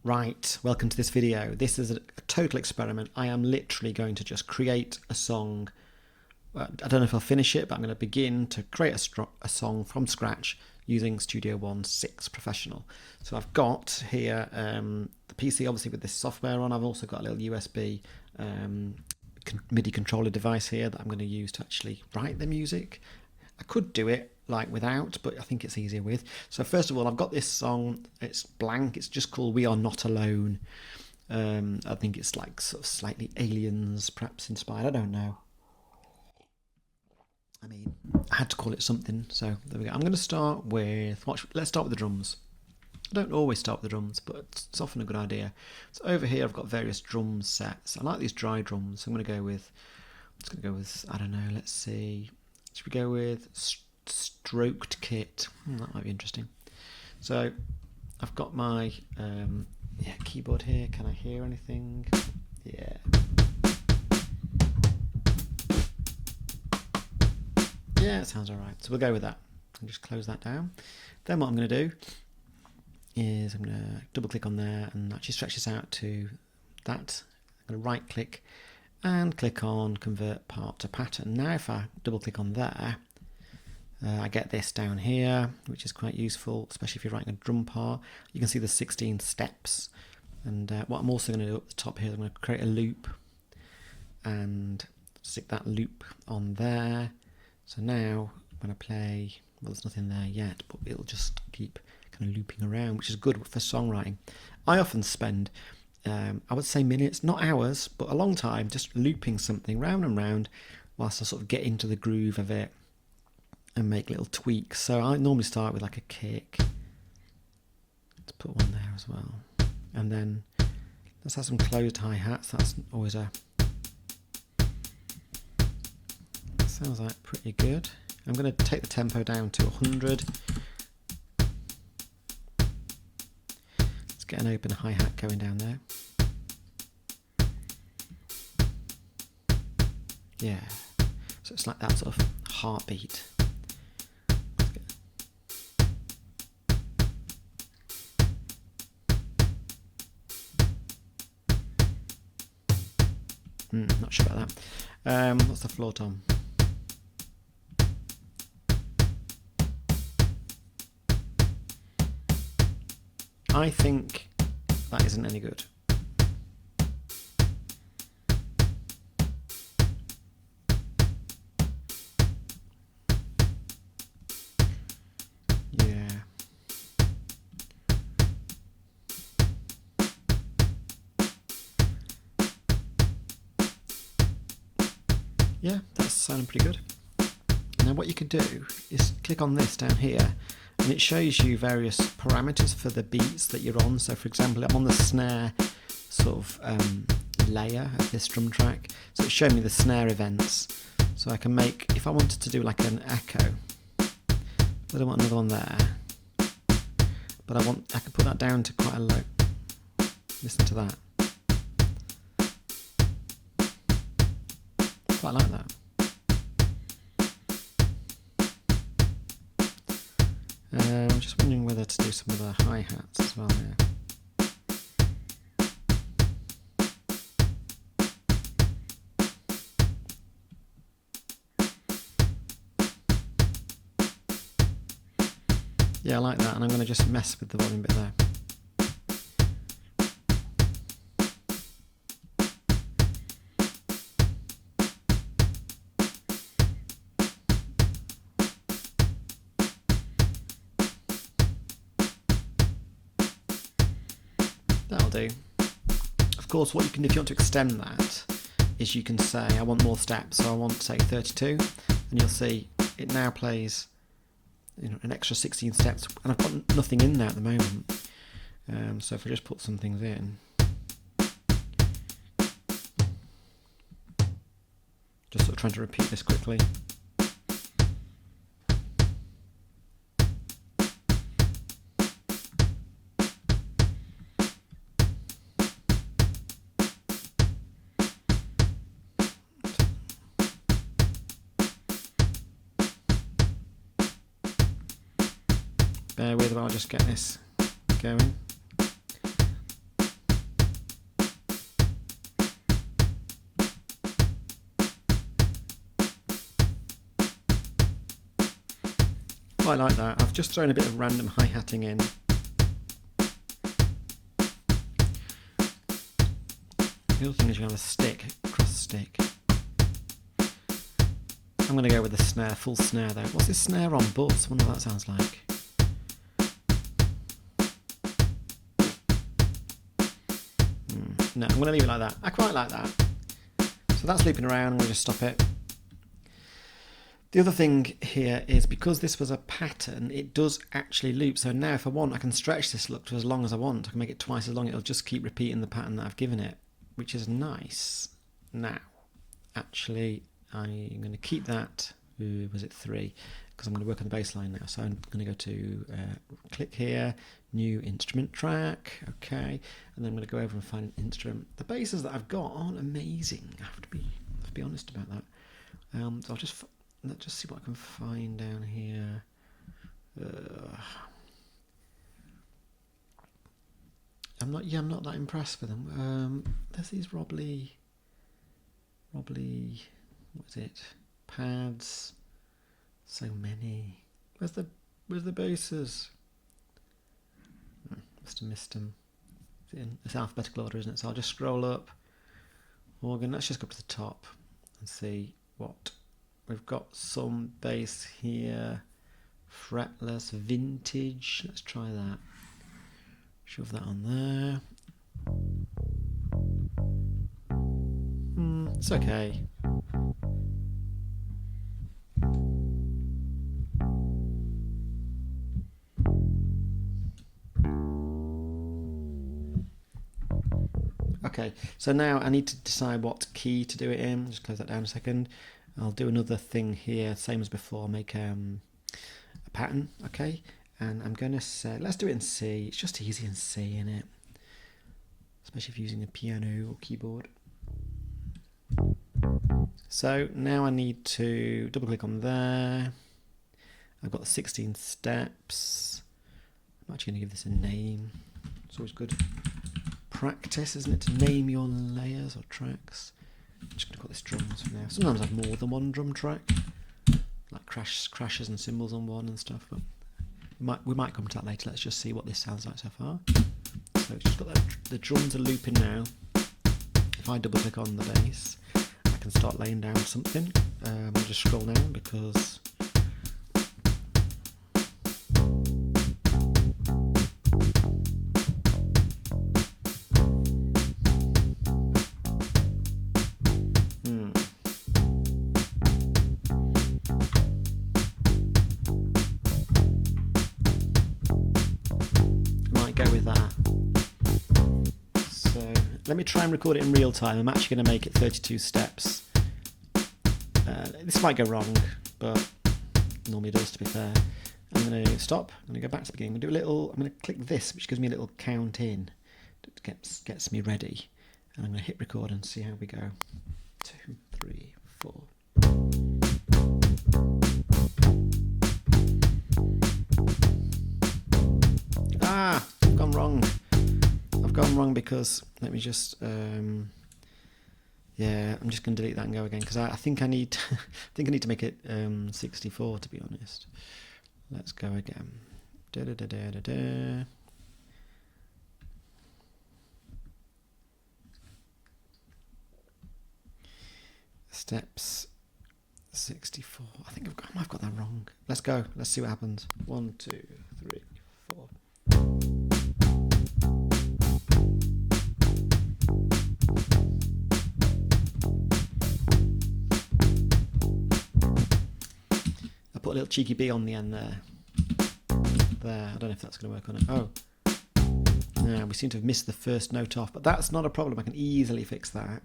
Right, welcome to this video. This is a total experiment. I am literally going to just create a song. I don't know if I'll finish it, but I'm going to begin to create a song from scratch using Studio One 6 Professional. So I've got here the PC obviously with this software on. I've also got a little USB MIDI controller device here that I'm going to use to actually write the music. I could do it like without, but I think it's easier with. So first of all, I've got this song. It's blank. It's just called We Are Not Alone. I think it's like sort of slightly Aliens perhaps inspired. I don't know. I mean, I had to call it something. So there we go. I'm going to start with, let's start with the drums. I don't always start with the drums, but it's often a good idea. So over here, I've got various drum sets. I like these dry drums. So I'm going to go with, I don't know, let's see. Should we go with stroked kit? That might be interesting. So I've got my keyboard here. Can I hear anything? Yeah. Yeah, it sounds alright. So we'll go with that. I'll just close that down. Then what I'm going to do is I'm going to double click on there and actually stretch this out to that. I'm going to right click and click on convert part to pattern. Now if I double click on there, I get this down here, which is quite useful, especially if you're writing a drum part. You can see the 16 steps. And what I'm also going to do up the top here is I'm going to create a loop and stick that loop on there. So now when I play, well, there's nothing there yet, but it'll just keep kind of looping around, which is good for songwriting. I often spend I would say minutes, not hours, but a long time just looping something round and round whilst I sort of get into the groove of it and make little tweaks. So I normally start with like a kick. Let's put one there as well. And then let's have some closed hi-hats. That's always sounds like pretty good. I'm going to take the tempo down to 100. Let's get an open hi-hat going down there. Yeah, so it's like that sort of heartbeat. Not sure about that. What's the floor tom? I think that isn't any good. Yeah, that's sounding pretty good. Now what you could do is click on this down here and it shows you various parameters for the beats that you're on. So for example, I'm on the snare sort of layer of this drum track. So it's showing me the snare events. So I can make, if I wanted to do like an echo, I don't want another one there, but I can put that down to quite a low. Listen to that. Quite like that. I'm just wondering whether to do some of the hi-hats as well here. Yeah, I like that, and I'm going to just mess with the volume bit there. That'll do. Of course, what you can do if you want to extend that is you can say I want more steps, so I want say 32, and you'll see it now plays an extra 16 steps, and I've got nothing in there at the moment. So if I just put some things in, just sort of trying to repeat this quickly. Bear with while I just get this going. quite like that. I've just thrown a bit of random hi-hatting in. The other thing is you have a stick, cross stick. I'm going to go with the snare, full snare though. What's this snare on bus? I wonder what that sounds like. No, I'm going to leave it like that. I quite like that. So that's looping around. I'm going to just stop it. The other thing here is because this was a pattern, it does actually loop. So now if I want, I can stretch this look to as long as I want. I can make it twice as long. It'll just keep repeating the pattern that I've given it, which is nice. Now, actually, I'm going to keep that. Was it 3? Because I'm going to work on the bass line now. So I'm going to go to click here, new instrument track, okay, and then I'm going to go over and find an instrument. The basses that I've got aren't amazing. I have to be honest about that. So let's just see what I can find down here. I'm not that impressed with them. There's these Robley, what is it? Pads. So many. Where's the basses? Must have missed them. It's alphabetical order, isn't it? So I'll just scroll up. Organ. Let's just go up to the top and see what we've got. Some bass here. Fretless, vintage. Let's try that. Shove that on there. It's okay. Okay, so now I need to decide what key to do it in. Just close that down a second. I'll do another thing here, same as before, make a pattern, okay? And I'm going to say, let's do it in C. It's just easy in C, isn't it? Especially if you're using a piano or keyboard. So now I need to double click on there. I've got the 16 steps. I'm actually going to give this a name. It's always good practice, isn't it, to name your layers or tracks. I'm just going to call this drums for now. Sometimes I have more than one drum track, like crashes and cymbals on one and stuff, but we might come to that later. Let's just see what this sounds like so far. So it's just got that, the drums are looping now. If I double click on the bass, I can start laying down something. I'll just scroll down because let me try and record it in real time. I'm actually going to make it 32 steps. This might go wrong, but normally does, to be fair. I'm going to stop. I'm going to go back to the beginning. I'm going to click this, which gives me a little count in. It gets me ready. And I'm going to hit record and see how we go. 2, 3, 4. I've gone wrong. I've gone wrong because let me just I'm just going to delete that and go again because I think I need to make it 64, to be honest. Let's go again. Steps 64. I think I've got that wrong. Let's go. Let's see what happens. 1, 2, 3, 4. I put a little cheeky B on the end there. I don't know if that's going to work on it. Oh, yeah, we seem to have missed the first note off, but that's not a problem. I can easily fix that.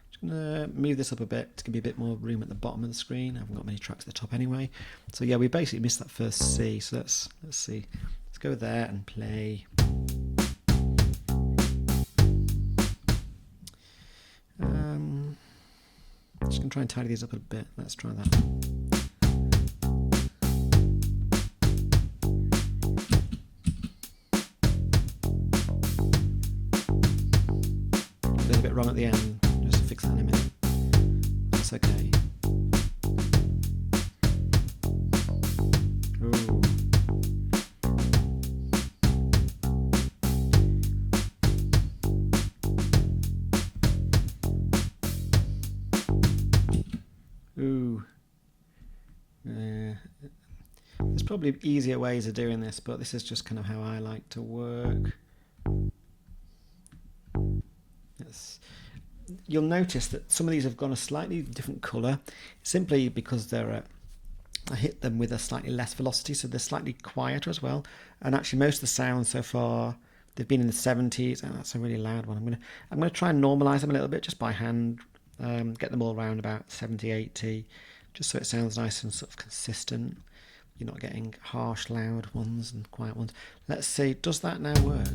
Just going to move this up a bit to give me a bit more room at the bottom of the screen. I haven't got many tracks at the top anyway. So yeah, we basically missed that first C. So let's see. Let's go there and play. Just going to try and tidy these up a bit. Let's try that. There's a bit wrong at the end. Just to fix that in a minute. That's okay. Ooh. probably easier ways of doing this, but this is just kind of how I like to work. You'll notice that some of these have gone a slightly different colour, simply because I hit them with a slightly less velocity, so they're slightly quieter as well. And actually, most of the sounds so far, they've been in the 70s, and that's a really loud one. I'm gonna try and normalise them a little bit just by hand, get them all around about 70, 80, just so it sounds nice and sort of consistent. You're not getting harsh, loud ones and quiet ones. Let's see, does that now work?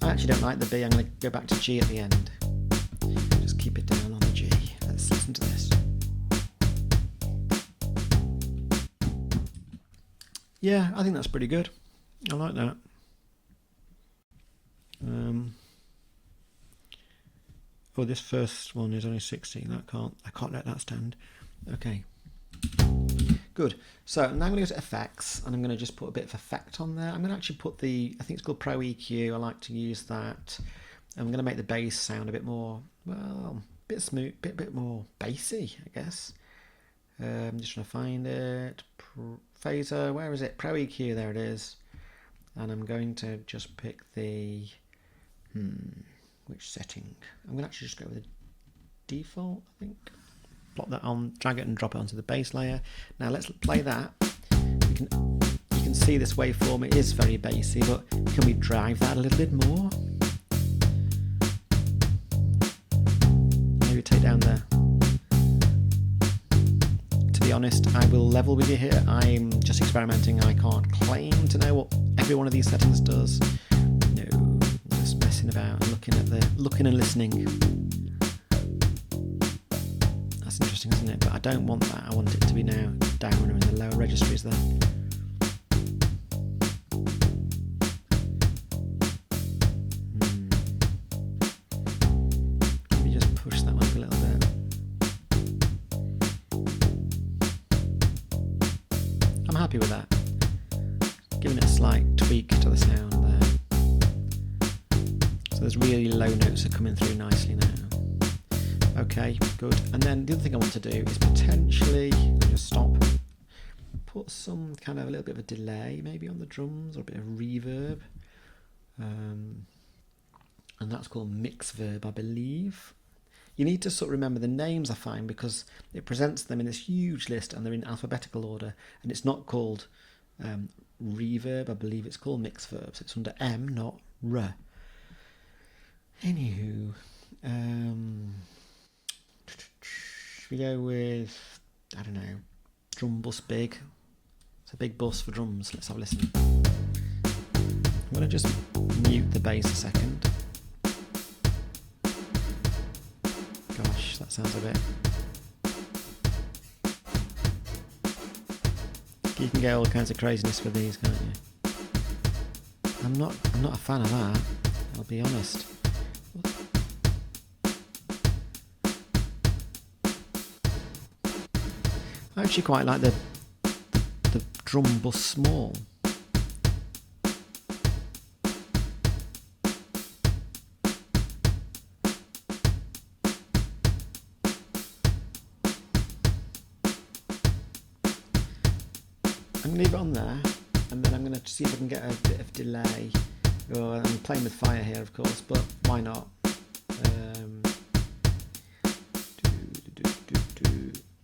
I actually don't like the B. I'm going to go back to G at the end. Just keep it down on the G. Let's listen to this. Yeah, I think that's pretty good. I like that. Oh, this first one is only 60. I can't let that stand. Okay. Good. So now I'm going to go to effects, and I'm going to just put a bit of effect on there. I'm going to actually put I think it's called Pro EQ. I like to use that. I'm going to make the bass sound a bit more, well, a bit smooth, bit more bassy, I guess. I'm just trying to find it. Phaser, where is it? Pro EQ, there it is. And I'm going to just pick the, which setting? I'm going to actually just go with the default, I think. Plop that on, drag it and drop it onto the bass layer. Now let's play that. You can see this waveform, it is very bassy, but can we drive that a little bit more? Maybe take down there. To be honest, I will level with you here. I'm just experimenting. I can't claim to know what every one of these settings does. No, just messing about and looking and listening. That's interesting, isn't it? But I don't want that. I want it to be now down in the lower registries there. Maybe just push that one up a little bit. I'm happy with that. Giving it a slight tweak to the sound there. So those really low notes are coming through nicely now. Okay, good. And then the other thing I want to do is potentially just stop, put some kind of a little bit of a delay maybe on the drums or a bit of reverb. And that's called mix verb, I believe. You need to sort of remember the names, I find, because it presents them in this huge list and they're in alphabetical order, and it's not called reverb, I believe it's called mix verbs. It's under M, not R. Anywho, should we go with, I don't know, drum bus big? It's a big bus for drums. Let's have a listen. I'm going to just mute the bass a second. Gosh, that sounds a bit... You can get all kinds of craziness with these, can't you? I'm not a fan of that, I'll be honest. I actually quite like the drum bus small. I'm going to leave it on there, and then I'm going to see if I can get a bit of delay. Oh, I'm playing with fire here, of course, but why not?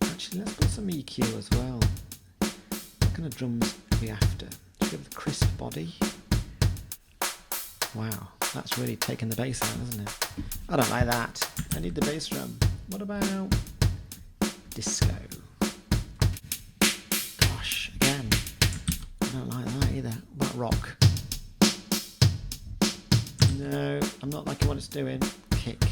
Actually, let's put some EQ as well. What kind of drums are we after? Should we go with a crisp body? Wow, that's really taking the bass out, isn't it? I don't like that. I need the bass drum. What about disco? Gosh, again, I don't like that either. What about rock? No, I'm not liking what it's doing. Kick.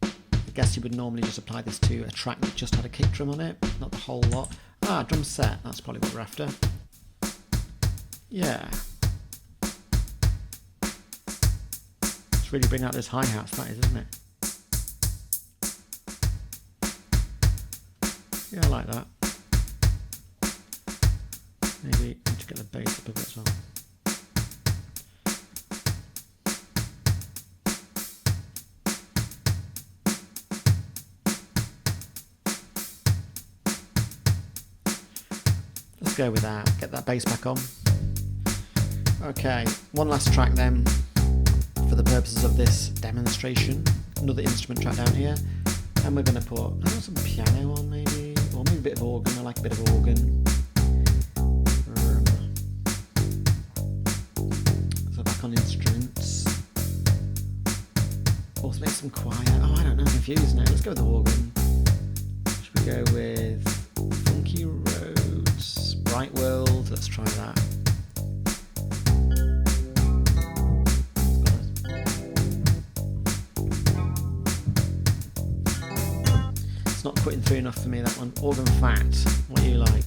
I guess you would normally just apply this to a track that just had a kick drum on it, not the whole lot. Ah, drum set, that's probably what we're after. Yeah. It's really bringing out those hi-hats, that is, isn't it? Yeah, I like that. Maybe need to get the bass up a bit as well. let's go with that. Get that bass back on. Okay, one last track then for the purposes of this demonstration. Another instrument track down here, and we're going to put, I don't know, some piano on maybe, or maybe a bit of organ. I like a bit of organ. So back on instruments. Also make some choir. Oh, I don't know, I'm confused now. Let's go with the organ. Should we go with Funky Roads, Bright World? Let's try that. It's not cutting through enough for me, that one. Organ Fat, what do you like?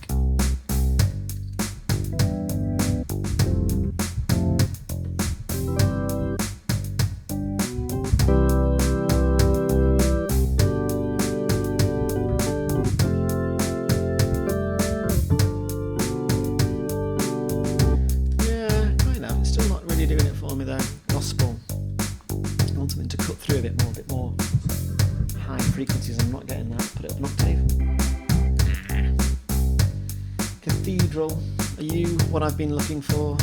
Frequencies, I'm not getting that. Put it up an octave. Cathedral, are you what I've been looking for?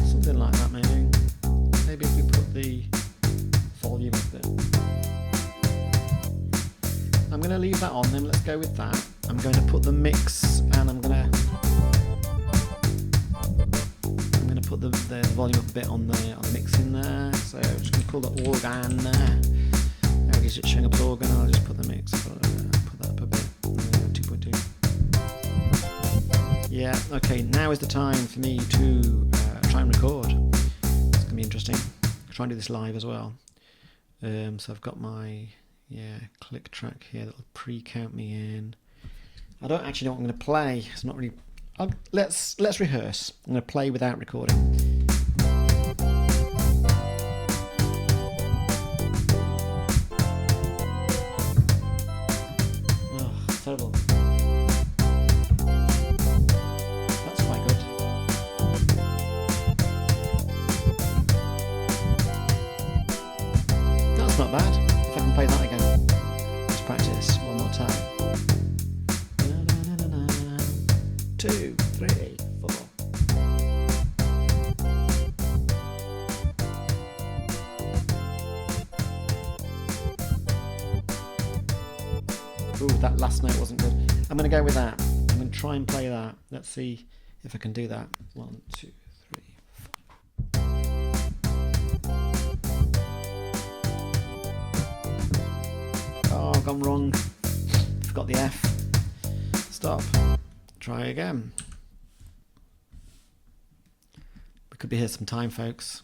Something like that maybe. Maybe if we put the volume up there. I'm going to leave that on then, let's go with that. I'm going to put the mix, and I'm going to put the volume up a bit on the mix in there. So I'm just going to call the organ there. Now it is showing up as organ, I'll just put the mix, put that up a bit, 2.2. Yeah, okay, now is the time for me to try and record. It's going to be interesting. I'll try and do this live as well. So I've got my click track here that'll pre-count me in. I don't actually know what I'm going to play. It's not really. Let's rehearse. I'm going to play without recording. Oh, terrible. That's quite good. That's not bad. If I can play that again. Let's practice one more time. 2, 3, 4. Ooh, that last note wasn't good. I'm going to go with that. I'm going to try and play that. Let's see if I can do that. 1, 2, 3, 4. Oh, I've gone wrong. Forgot the F. Stop. Try again. We could be here some time, folks.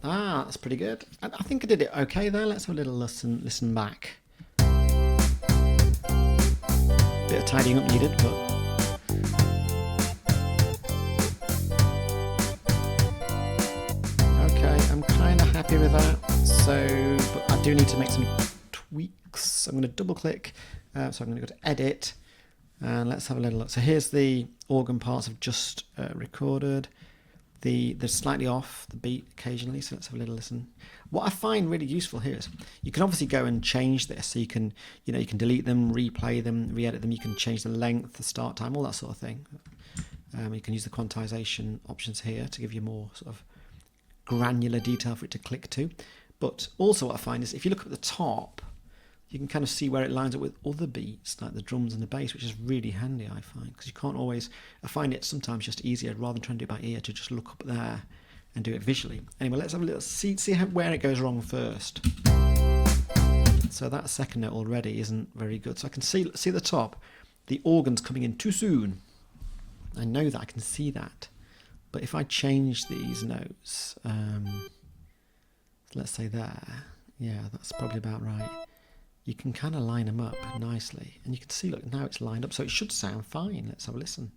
Ah, that's pretty good. I think I did it okay there. Let's have a little listen back. Bit of tidying up needed, but I'm kind of happy with that. So, but I do need to make some tweaks. I'm going to double click. So I'm going to go to edit, and let's have a little look. So here's the organ parts I've just recorded. They're slightly off the beat occasionally, so let's have a little listen. What I find really useful here is you can obviously go and change this. So you can delete them, replay them, re-edit them. You can change the length, the start time, all that sort of thing. You can use the quantization options here to give you more sort of granular detail for it to click to. But also what I find is if you look at the top, you can kind of see where it lines up with other beats like the drums and the bass, which is really handy, I find, because you can't always. I find it sometimes just easier rather than trying to do it by ear to just look up there and do it visually. Anyway, let's have a little see where it goes wrong first. So that second note already isn't very good. So I can see the top, the organ's coming in too soon. I know that, I can see that. But if I change these notes, let's say there, yeah, that's probably about right. You can kind of line them up nicely, and you can see, look, now it's lined up, so it should sound fine. Let's have a listen.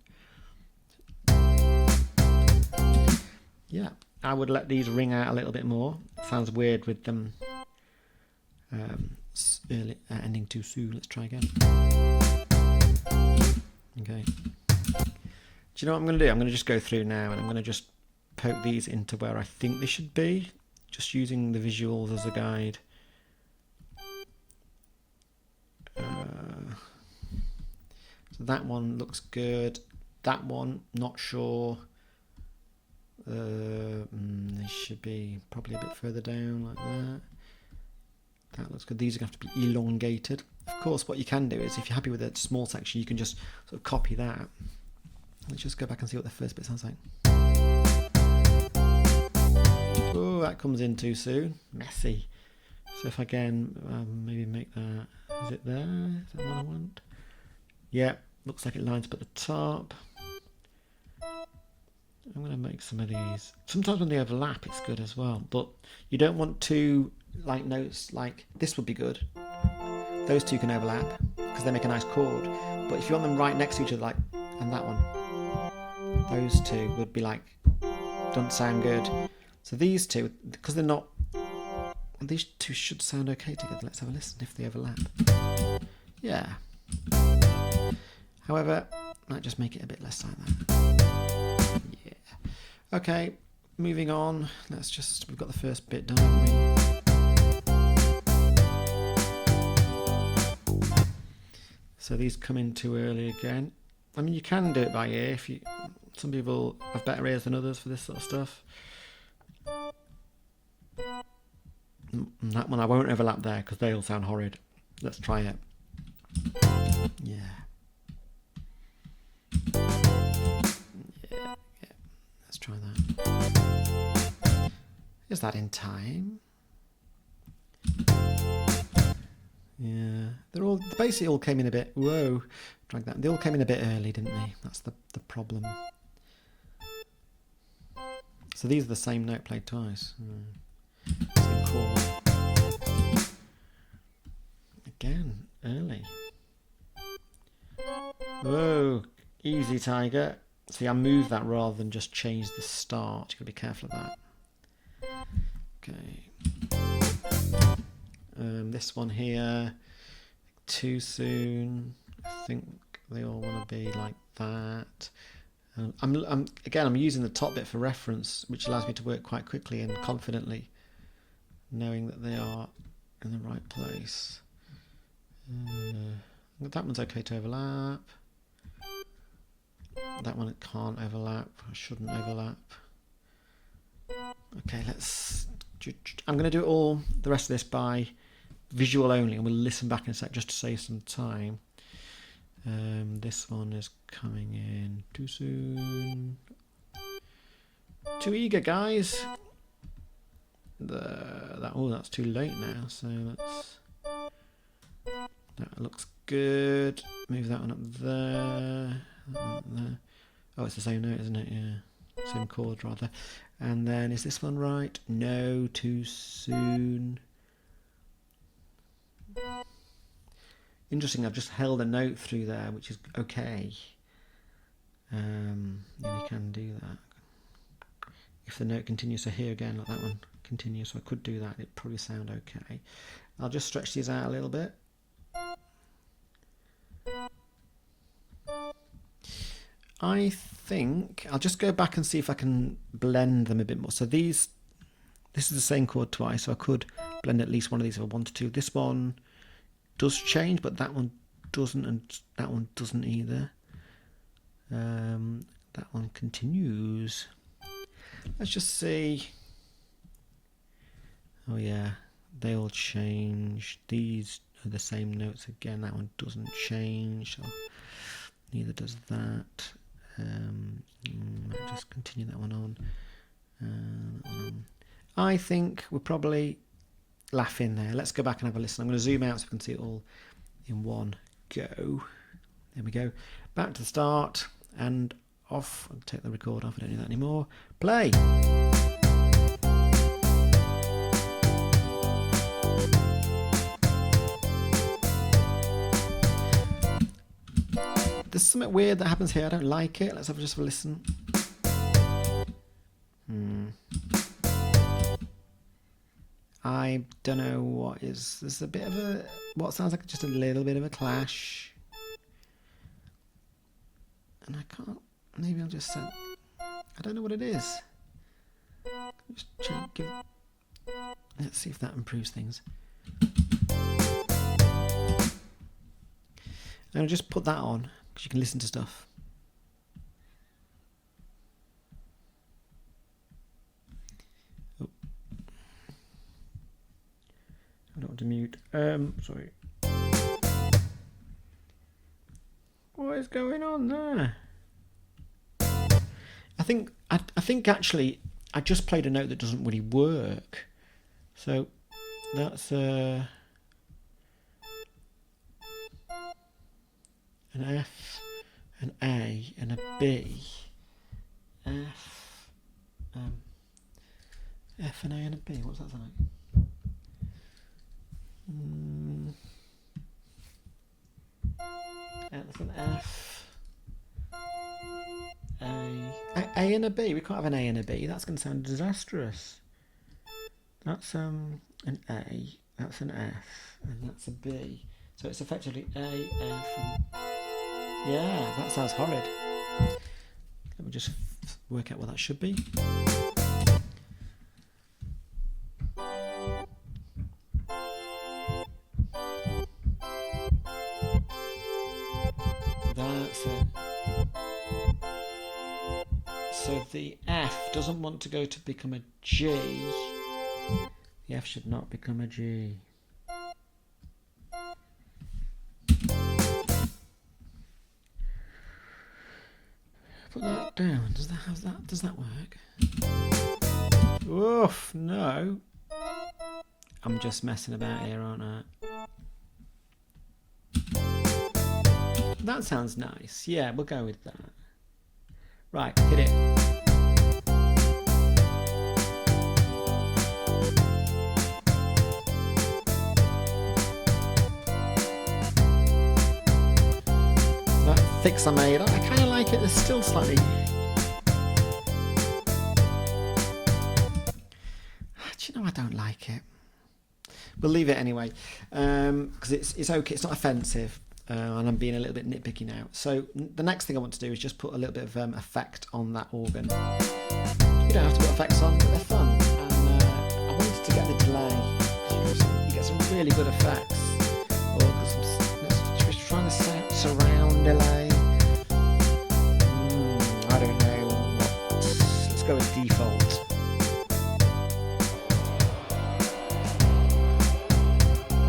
Yeah, I would let these ring out a little bit more. Sounds weird with them early, ending too soon. Let's try again. Okay. Do you know what I'm going to do? I'm going to just go through now and I'm going to just poke these into where I think they should be, just using the visuals as a guide. So that one looks good. That one, not sure. They should be probably a bit further down like that. That looks good. These are going to have to be elongated. Of course, what you can do is if you're happy with a small section, you can just sort of copy that. Let's just go back and see what the first bit sounds like. Oh, that comes in too soon. Messy. So if I can maybe make that, is it there? Is that what I want? Yeah, looks like it lines up at the top. I'm going to make some of these. Sometimes when they overlap, it's good as well. But you don't want two like notes like this would be good. Those two can overlap because they make a nice chord. But if you want them right next to each other, like, and that one, those two would be like, don't sound good. So these two, because they're not, these two should sound okay together. Let's have a listen if they overlap. Yeah. However, might just make it a bit less like that. Yeah. Okay, moving on. Let's just, we've got the first bit done, haven't we? So these come in too early again. I mean, you can do it by ear. If you, some people have better ears than others for this sort of stuff. And that one I won't overlap there because they all sound horrid. Let's try it. Yeah. Yeah. Let's try that. Is that in time? Yeah. They're all basically all came in a bit. Whoa. Drag that. They all came in a bit early, didn't they? That's the problem. So these are the same note played twice. Same chord. Again, early. Whoa, easy, Tiger. See, I moved that rather than just change the start. You've got to be careful of that. Okay. This one here, too soon. I think they all want to be like that. I'm using the top bit for reference, which allows me to work quite quickly and confidently, knowing that they are in the right place. That one's okay to overlap. That one it can't overlap. I shouldn't overlap. Okay, I'm going to do it all, the rest of this by visual only, and we'll listen back in a sec just to save some time. This one is coming in too soon. Too eager, guys. That's too late now. So that looks good. Move that one up there. That one up there. Oh, it's the same note, isn't it? Yeah, same chord rather. And then is this one right? No, too soon. Interesting, I've just held a note through there, which is okay. Yeah, you can do that. If the note continues, so here again, like that one continues, so I could do that, it'd probably sound okay. I'll just stretch these out a little bit. I think I'll just go back and see if I can blend them a bit more. So this is the same chord twice, so I could blend at least one of these if I wanted to. This one does change, but that one doesn't, and that one doesn't either. That one continues. Let's just see. Oh yeah, they all change. These are the same notes again. That one doesn't change, so neither does that. Might just continue that one on. I think we're probably laughing there. Let's go back and have a listen. I'm going to zoom out so we can see it all in one go. There we go. Back to the start and off. I'll take the record off. I don't need that anymore. Play. There's something weird that happens here. I don't like it. Let's have just have a listen. I don't know what is. There's a bit of a what sounds like just a little bit of a clash, and I can't. Maybe I'll just. I don't know what it is. Just give. Let's see if that improves things. And I'll just put that on because you can listen to stuff. Oh. I don't want to mute. Sorry. What is going on there? I think actually I just played a note that doesn't really work. So that's an F, an A, and a B. F, F, an A, and a B. What's that sound like? That's an F, A and a B. We can't have an A and a B. That's going to sound disastrous. That's an A. That's an F, and that's a B. So it's effectively A, F, and yeah, that sounds horrid. Let me just work out what that should be. That's it. So the F doesn't want to go to become a G. The F should not become a G. Put that down. Does that have that? Does that work? Oof, no. I'm just messing about here, aren't I? That sounds nice. Yeah, we'll go with that. Right, hit it. That fix I made, I kind of like it. There's still slightly... Do you know I don't like it? We'll leave it anyway, because it's okay. It's not offensive. And I'm being a little bit nitpicky now. So the next thing I want to do is just put a little bit of effect on that organ. You don't have to put effects on, but they're fun. And I wanted to get the delay. You get some really good effects. Or let's try the surround delay. I don't know. Let's go with default.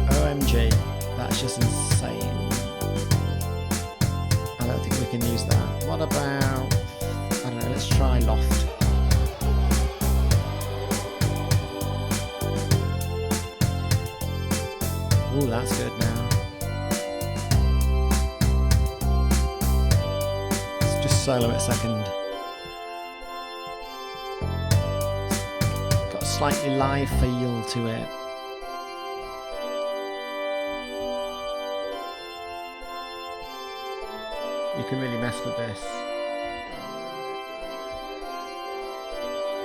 OMG, that's just insane. I don't think we can use that. What about, I don't know, let's try loft. Ooh, that's good now. Let's just solo it a second. Got a slightly live feel to it. You can really mess with this.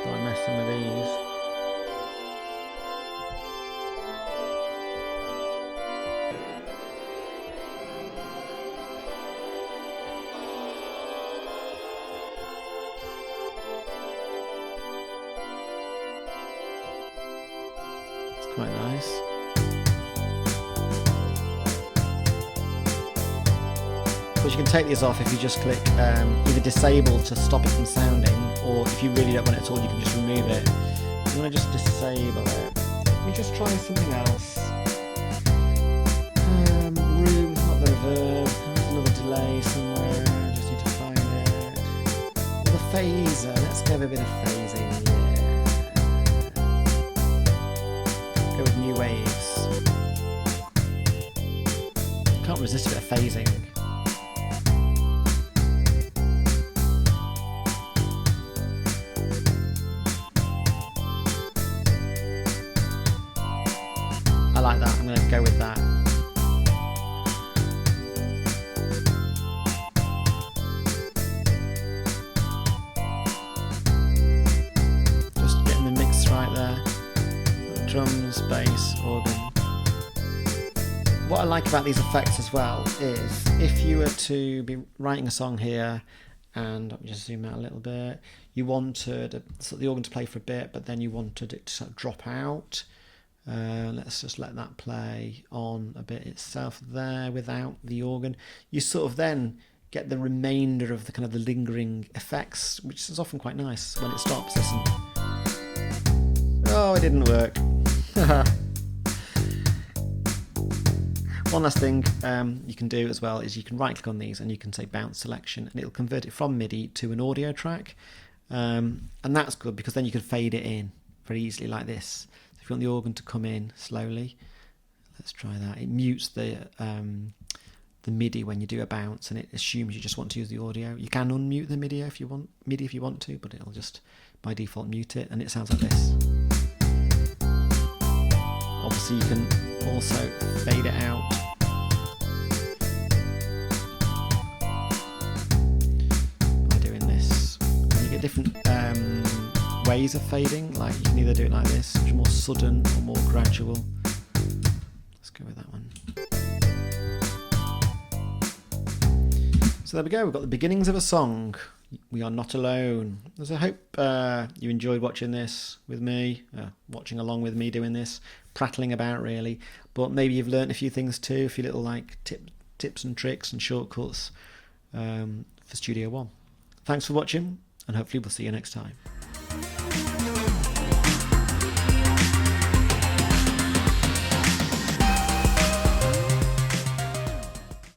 By messing with these. It's quite nice. You can take these off if you just click either disable to stop it from sounding, or if you really don't want it at all, you can just remove it. You want to just disable it. Let me just try something else. Room, not the reverb. There's another delay somewhere. I just need to find it. The phaser. Let's give a bit of phasing. Yeah. Go with new waves. Can't resist a bit of phasing. I like that, I'm going to go with that. Just getting the mix right there. Drums, what I like about these effects as well is if you were to be writing a song here, and I'll just zoom out a little bit, you wanted sort of the organ to play for a bit, but then you wanted it to sort of drop out. Let's just let that play on a bit itself there without the organ. You sort of then get the remainder of the kind of the lingering effects, which is often quite nice when it stops. Listen. Oh, it didn't work. One last thing you can do as well is you can right click on these and you can say bounce selection, and it'll convert it from MIDI to an audio track, and that's good because then you can fade it in very easily like this. So if you want the organ to come in slowly, let's try that. It mutes the MIDI when you do a bounce, and it assumes you just want to use the audio. You can unmute the MIDI if you want to, but it'll just by default mute it, and it sounds like this. Obviously you can also fade it out by doing this. And you get different ways of fading, like you can either do it like this, which is more sudden, or more gradual. Let's go with that one. So there we go, we've got the beginnings of a song. We are not alone. So I hope you enjoyed watching this with me, watching along with me doing this, prattling about really, but maybe you've learned a few things too, a few little like tips and tricks and shortcuts for Studio One. Thanks for watching, and hopefully we'll see you next time.